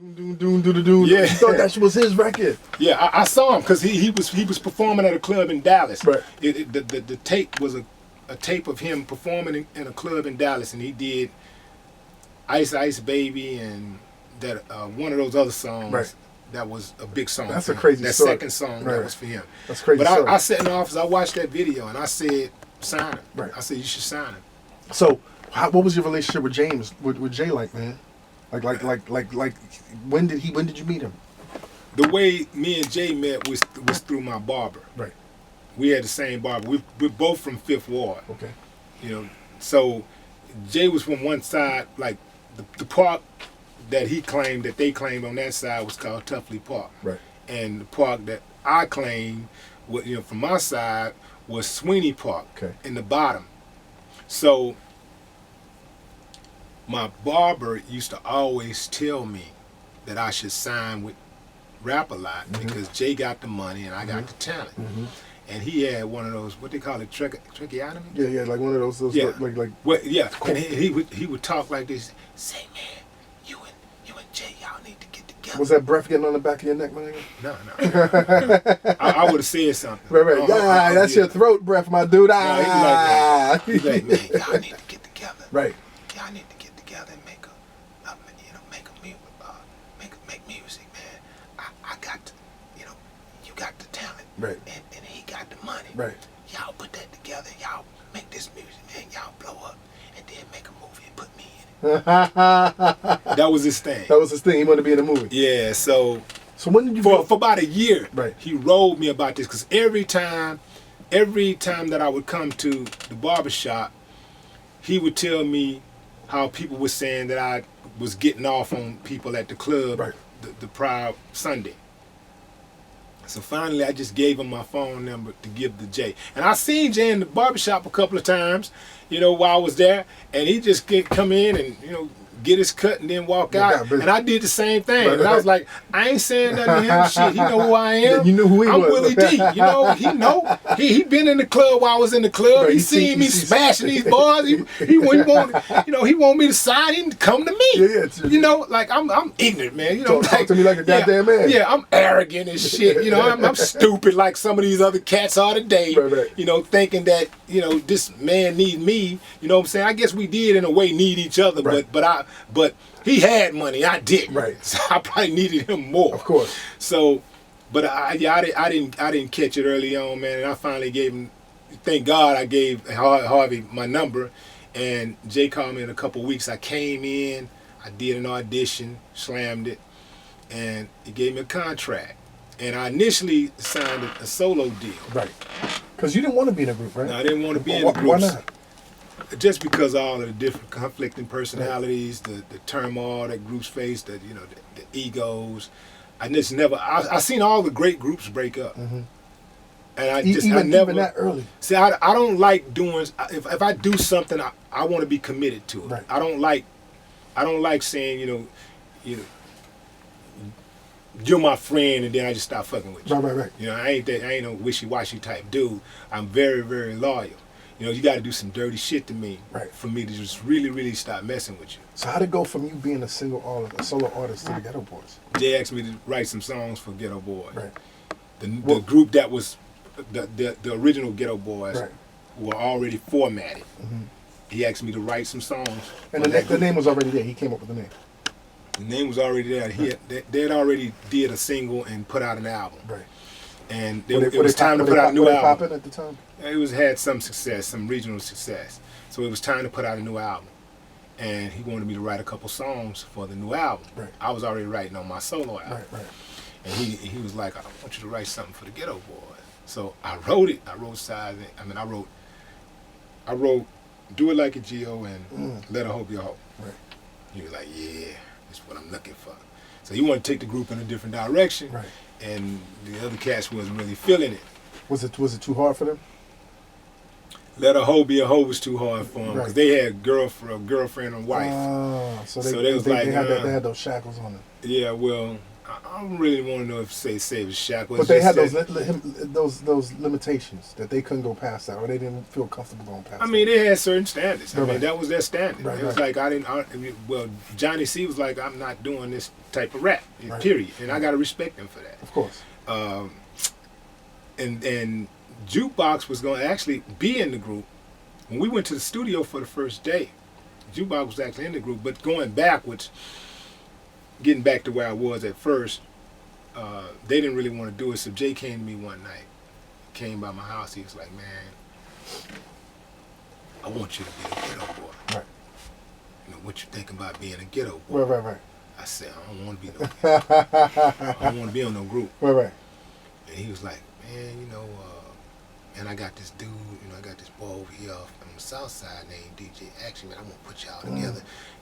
Yeah, you thought that was his record. Yeah, I saw him because he was performing at a club in Dallas. Right. The tape was a tape of him performing in a club in Dallas, and he did Ice Ice Baby and that one of those other songs. Right. That was a big song. That's for a him. crazy That story. second song Right. that was for him. That's crazy. But story. I sat in the office. I watched that video and I said, sign him. Right. I said you should sign him. So, what was your relationship with James? With Jay, like, man? Like, when did you meet him? The way me and Jay met was through my barber. Right. We had the same barber. We're both from Fifth Ward. Okay. You know, so Jay was from one side, like the park that they claimed on that side was called Tuffley Park. Right. And the park that I claimed, from my side, was Sweeney Park. Okay. In the bottom. So my barber used to always tell me that I should sign with Rap a Lot because Jay got the money and I got the talent. And he had one of those, what they call it, tracheotomy? Yeah, like one of those Yeah. like. Well, yeah, and he would talk like this. Say, man, you and Jay, y'all need to get together. Was that breath getting on the back of your neck, man? No. I would have said something. Right. That's your throat breath, my dude. No, he's like, man, y'all need to get together. Right. Y'all need to get together and make music, man. I got, you got the talent. Right. And he got the money. Right. Y'all put that together. Y'all make this music, man. Y'all blow up and then make a movie and put me in it. That was his thing. That was his thing. He wanted to be in a movie. Yeah, so when did you for about a year, Right. he rolled me about this because every time that I would come to the barbershop, he would tell me how people were saying that I was getting off on people at the club Right. the prior Sunday. So finally, I just gave him my phone number to give to Jay. And I seen Jay in the barbershop a couple of times, while I was there. And he just come in and, get his cut and then walk out. And I did the same thing. Right. And I was like, I ain't saying nothing to him. Shit, he know who I am. You knew who he I'm was. Willie D. He know. He been in the club while I was in the club. Right, He seen me smashing these bars. He want me to sign him to come to me. Yeah. Like I'm ignorant, man. Talk to me like a goddamn man. Yeah, I'm arrogant and shit. I'm stupid like some of these other cats are today. Right. Thinking that this man need me. You know what I'm saying? I guess we did in a way need each other, Right. but he had money, I didn't. Right. So I probably needed him more. Of course. So, but I didn't catch it early on, man. And I finally gave him. Thank God I gave Harvey my number, and Jay called me in a couple weeks. I came in, I did an audition, slammed it, and he gave me a contract. And I initially signed a solo deal. Right. Because you didn't want to be in a group, right? No, I didn't want to be in Why the groups. not? Just because of all of the different conflicting personalities, the turmoil that groups face, the egos. I seen all the great groups break up. And Even that early. See, I don't like doing, if I do something, I want to be committed to it. Right. I don't like saying, you're my friend and then I just stop fucking with you. Right. I ain't no wishy-washy type dude. I'm very, very loyal. You got to do some dirty shit to me for me to just really, really stop messing with you. So how did it go from you being a solo artist to the Ghetto Boyz? Jay asked me to write some songs for Ghetto Boyz. Right. The group that was the original Ghetto Boyz were already formatted. He asked me to write some songs. And the name was already there. He came up with the name. The name was already there. They had already did a single and put out an album. Right. And it was time to put out a new album. album. Popping at the time? It had some success, some regional success. So it was time to put out a new album. And he wanted me to write a couple songs for the new album. Right. I was already writing on my solo album. Right. And he was like, I want you to write something for the Ghetto Boyz. So I wrote it. I wrote Do It Like a Geo and Let Her Hope Your Hope. Right. He was like, yeah, that's what I'm looking for. So he wanted to take the group in a different direction. Right. And the other cats wasn't really feeling it. Was it too hard for them? Let a hoe be a hoe was too hard for them because they had girlfriend and wife. Oh, so they was like, they had those shackles on them. Yeah, well, I don't really want to know if say it was Shaq. But they had those limitations that they couldn't go past that, or they didn't feel comfortable going past. I mean, they had certain standards. I Right. mean, that was their standard. Right, It was right. like well, Johnny C was like, I'm not doing this type of rap. Right. Period. And I gotta respect him for that. Of course. And Jukebox was going to actually be in the group. When we went to the studio for the first day, Jukebox was actually in the group. But going backwards, getting back to where I was at first, they didn't really want to do it. So Jay came to me one night, came by my house. He was like, man, I want you to be a ghetto boy. Right. You know, what you think about being a ghetto boy? Right. I said, I don't want to be no I don't want to be on no group. Right. And he was like, man, you know, and I got this dude, you know, I got this boy over here on the south side named DJ Action, man. I'm gonna put y'all together.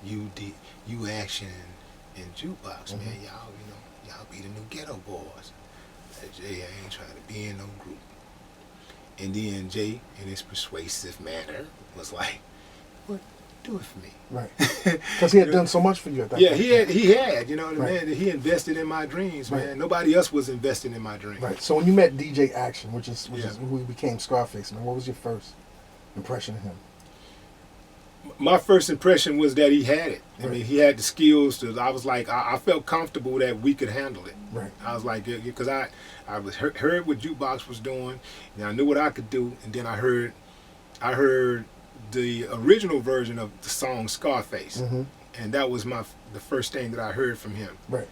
You Action and Jukebox, man. Y'all, you know, y'all be the new Ghetto Boys. I said, Jay, I ain't trying to be in no group. And then Jay, in his persuasive manner, was like, what? Do it for me. Right. Because he had done so much for you at that Yeah, point. he had, you know what I Right. mean? He invested in my dreams, man. Right. Nobody else was investing in my dreams. Right. So when you met DJ Action, which is Yeah. who became Scarface, man, what was your first impression of him? My first impression was that he had it. I Right. mean, he had the skills to. I was like, I felt comfortable that we could handle it. Right. I was like, because I was heard what Jukebox was doing, and I knew what I could do, and then I heard the original version of the song Scarface, Mm-hmm. and that was the first thing that I heard from him. Right.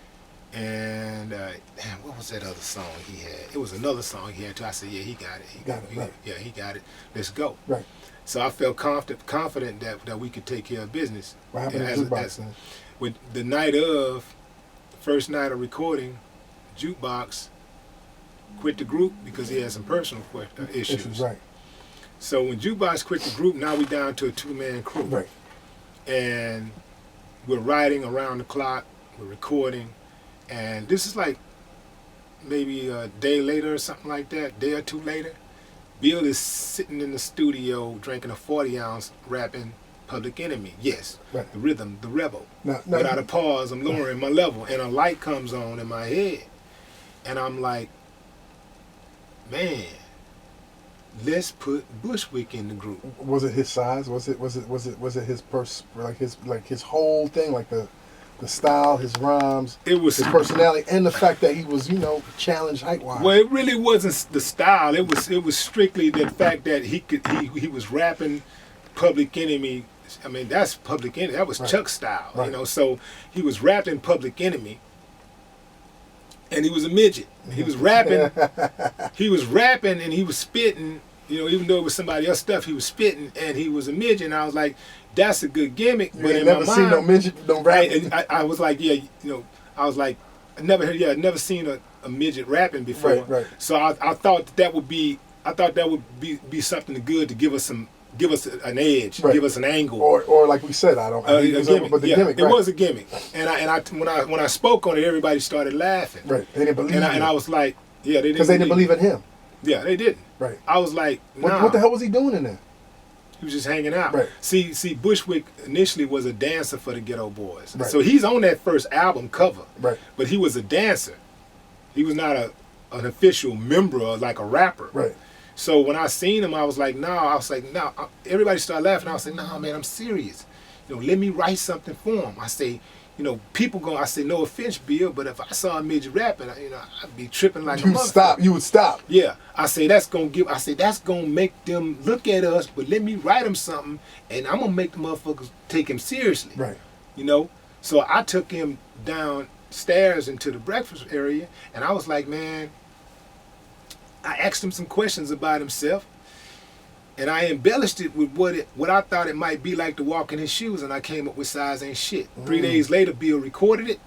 And damn, what was that other song he had? It was another song he had too. I said, yeah, he got it. He Got it, right. Yeah, he got it. Let's go. Right. So I felt confident that we could take care of business. What happened As- to Jukebox as- then? With the night of, first night of recording, Jukebox quit the group because he had some personal issues. Right. So when Jukebox quit the group, now we down to a two-man crew. Right. And we're writing around the clock, we're recording, and this is like maybe a day later or something like that, day or two later. Bill is sitting in the studio drinking a 40-ounce, rapping Public Enemy. Yes, Right. the rhythm, the rebel. Now, Without a pause, I'm lowering my level, and a light comes on in my head, and I'm like, man, let's put Bushwick in the group. was it his size? Was it his his whole thing, like the style, his rhymes, It was his personality, and the fact that he was, you know, challenged height wise. Well, it really wasn't the style. It was strictly the fact that he was rapping Public Enemy. I mean, that's Public Enemy. That was Right. Chuck style, Right. you know. So he was rapping Public Enemy, and he was a midget. He was rapping. He was rapping, and he was spitting. You know, even though it was somebody else's stuff, he was spitting, and he was a midget. And I was like, that's a good gimmick. You but ain't in never my seen mind, no midget, no rap. I was like, yeah, you know, I was like, I'd never seen a midget rapping before. Right, right. So I thought that would be something good to give us an edge, Right. give us an angle. or like we said, I don't. A It was gimmick. but the Yeah, gimmick, it right. was a gimmick, and when I spoke on it, everybody started laughing. Right. They didn't believe. And I was like, yeah, they didn't. because they didn't believe in him. Yeah, they didn't. Right. I was like, nah. What the hell was he doing in there? He was just hanging out. Right. See, Bushwick initially was a dancer for the Ghetto Boys. Right. So he's on that first album cover. Right. But he was a dancer. He was not an official member or like a rapper. Right. So when I seen him, I was like, no. Everybody started laughing. I was like, no, man, I'm serious. You know, let me write something for him. I say, you know, I say, no offense, Bill, but if I saw a midget rapping, you know, I'd be tripping like a motherfucker. You would stop. Yeah, I say that's gonna make them look at us, but let me write them something, and I'm gonna make the motherfuckers take him seriously. Right. You know, so I took him downstairs into the breakfast area, and I was like, man, I asked him some questions about himself, and I embellished it with what I thought it might be like to walk in his shoes, and I came up with Size Ain't Shit. 3 days later, Bill recorded it,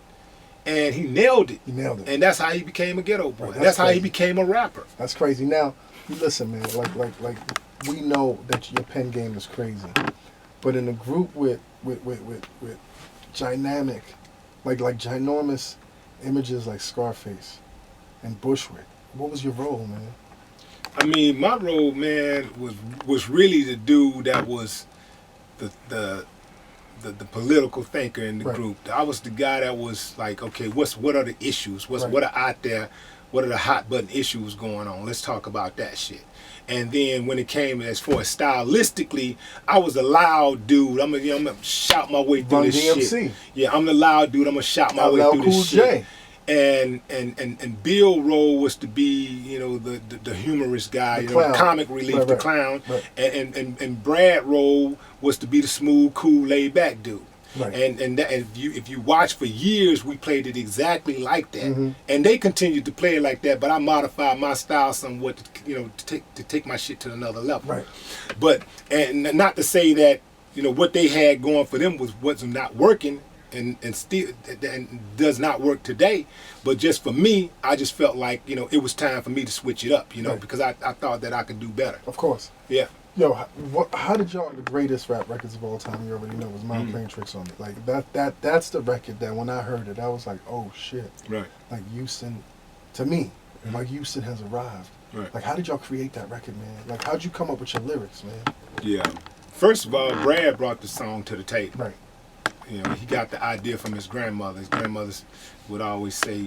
and he nailed it. He nailed it. And that's how he became a Ghetto Boy. Right, And that's how he crazy. became a rapper. That's crazy. Now, listen, man. Like we know that your pen game is crazy, but in a group with dynamic, like ginormous images like Scarface and Bushwick, what was your role, man? I mean, my role, man, was really the dude that was the the political thinker in the Right. group. I was the guy that was like, okay, what are the issues? Right. What are out there? What are the hot button issues going on? Let's talk about that shit. And then when it came as far as stylistically, I was a loud dude. I'm gonna shout my way through Run this DMC. shit. Yeah, I'm the loud dude. I'm gonna shout my way LL through Cool this J. shit. And Bill role was to be, you know, the humorous guy, The you know, clown. comic relief, Right, the right. clown. Right. And Brad role was to be the smooth, cool, laid back dude. Right. And if you watch for years, we played it exactly like that, Mhm. and they continued to play it like that. But I modified my style somewhat, to take my shit to another level. Right. But and not to say that what they had going for them wasn't not working, and still and does not work today. But just for me, I just felt like it was time for me to switch it up, Right. because I thought that I could do better. Of course. Yeah. Yo, how did y'all, the greatest rap records of all time, you already know, was Mind Playing Tricks on it. Like, that's the record that when I heard it, I was like, oh, shit. Right. Like, Houston, to me, like, Houston has arrived. Right. Like, how did y'all create that record, man? Like, how'd you come up with your lyrics, man? Yeah. First of all, Brad brought the song to the table. Right. He got the idea from his grandmother. His grandmother would always say,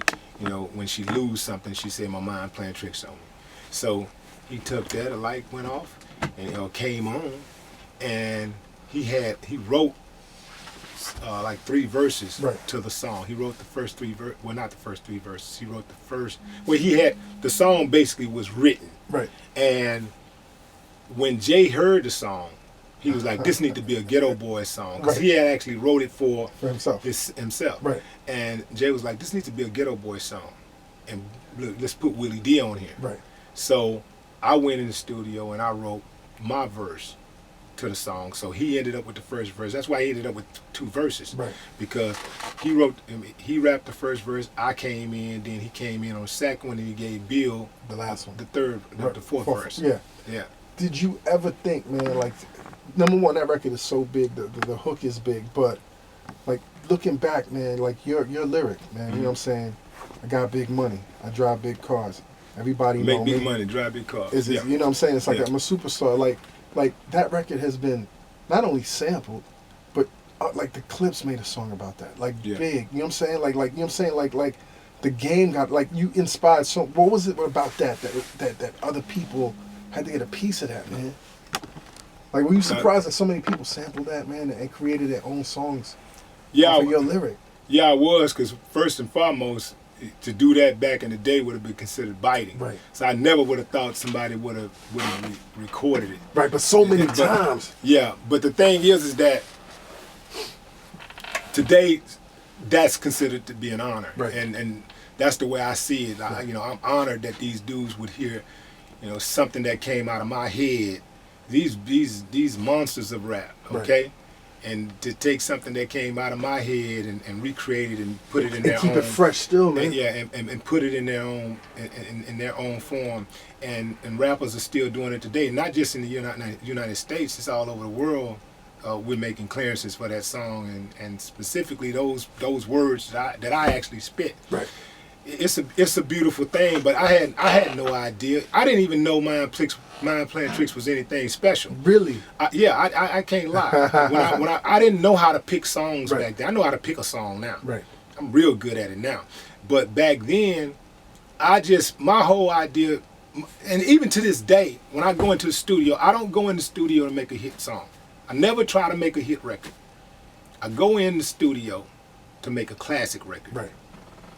when she lose something, she said, my mind playing tricks on me. So he took that, a light went off, and came on, and he wrote like 3 verses Right. to the song. He wrote the first 3 well, not the first 3 verses. He wrote the first. Well, he had the song basically was written, Right. and when Jay heard the song, he was like, this need to be a Ghetto Boyz song, because Right. he had actually wrote it for himself. himself. Right. And Jay was like, this needs to be a Ghetto Boyz song, and look, let's put Willie D on here. Right. So I went in the studio and I wrote my verse to the song. So he ended up with the first verse. That's why he ended up with 2 verses. Right. Because he rapped the first verse, I came in, then he came in on the second one, and he gave Bill The last one. the third, Right. the fourth verse. Yeah. Yeah. Did you ever think, man, like, number one, that record is so big, the hook is big, but, like, looking back, man, like, your lyric, man, you know what I'm saying? I got big money. I drive big cars. Everybody Make know big me. money, drive big cars. Is Yeah. You know what I'm saying? It's like Yeah. I'm a superstar. Like that record has been not only sampled, but like the Clips made a song about that. Like Yeah. big. You know what I'm saying? Like you know what I'm saying? Like the Game got, like, you inspired so. What was it about that other people had to get a piece of that, man? Like, were you surprised that so many people sampled that, man, and created their own songs Yeah, for your lyric? Yeah, I was, because first and foremost, to do that back in the day would have been considered biting. Right. So I never would have thought somebody would have recorded it. Right, but so many But- times. Yeah, but the thing is that today that's considered to be an honor. Right. And that's the way I see it. I'm honored that these dudes would hear, something that came out of my head. These monsters of rap, okay? Right. And to take something that came out of my head and recreate it and put it in their And keep own, it fresh still, man. and put it in their own in their own form, and rappers are still doing it today. Not just in the United States; it's all over the world. We're making clearances for that song, and specifically those words that I actually spit. Right. It's a beautiful thing, but I had no idea. I didn't even know Mind Playing Tricks was anything special. Really? I can't lie. When I didn't know how to pick songs Right. back then. I know how to pick a song now. Right. I'm real good at it now. But back then, my whole idea, and even to this day, when I go into the studio, I don't go in the studio to make a hit song. I never try to make a hit record. I go in the studio to make a classic record. Right.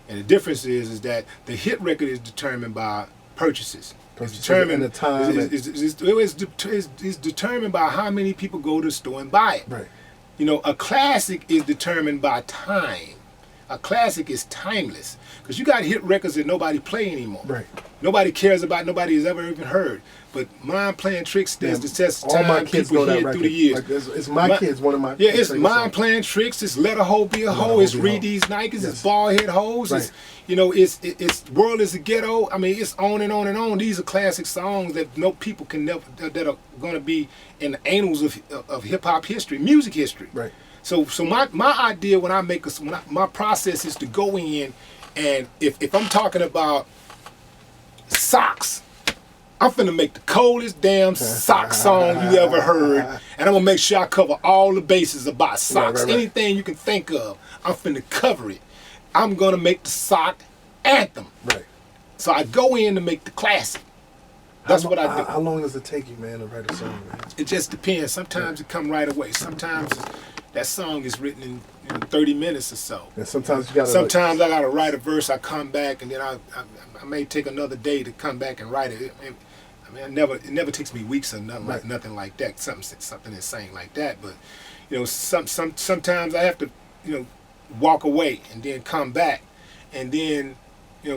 And the difference is that the hit record is determined by purchases. It's Purchases determined. and the time It's determined by how many people go to the store and buy it. Right. A classic is determined by time. A classic is timeless, because you got hit records that nobody play anymore. Right. Nobody cares about. Nobody has ever even heard. But Mind Playing Tricks stands the test of All time. my kids People know hear that it through record. the years. Like, it's my kids, one of my Yeah, it's favorite Mind songs. Playing Tricks. It's Let a Hoe Be a Hoe. a It's Hoe Be a Read Hoe. These Nikes. Yes. It's Bald Head Hoes. Right. It's World is a Ghetto. I mean, it's on and on and on. These are classic songs that no people can never, that are going to be in the annals of hip hop history, music history. Right. So my idea when I make my process is to go in, and if I'm talking about socks, I'm finna make the coldest damn sock song you ever heard, and I'm gonna make sure I cover all the bases about socks. Right. Anything you can think of, I'm finna cover it. I'm gonna make the sock anthem. Right. So I go in to make the classic. That's what I do. How long does it take you, man, to write a song, man? It just depends. Sometimes it come right away. Sometimes that song is written in 30 minutes or so. And sometimes you gotta. Sometimes I gotta write a verse. I come back, and then I may take another day to come back and write it. I mean, it never takes me weeks or nothing like that. Something insane like that. But sometimes I have to walk away and then come back, and then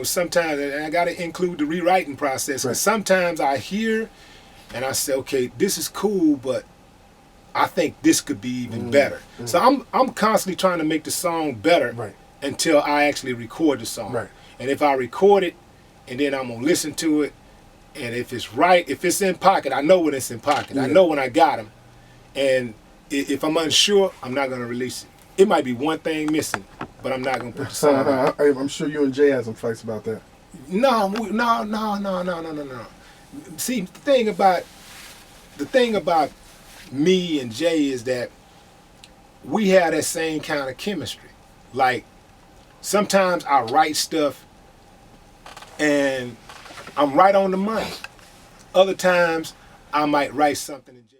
sometimes I got to include the rewriting process. Because sometimes I hear and I say, okay, this is cool, but I think this could be even better. So I'm constantly trying to make the song better until I actually record the song. And if I record it, and then I'm gonna listen to it, and if it's right, if it's in pocket, I know when it's in pocket. I know when I got them. And if I'm unsure, I'm not gonna release it. It might be one thing missing, but I'm not gonna put the song out. I'm sure you and Jay had some fights about that. No. See, the thing about me and Jay is that we have that same kind of chemistry. Like, sometimes I write stuff and I'm right on the money. Other times I might write something and Jay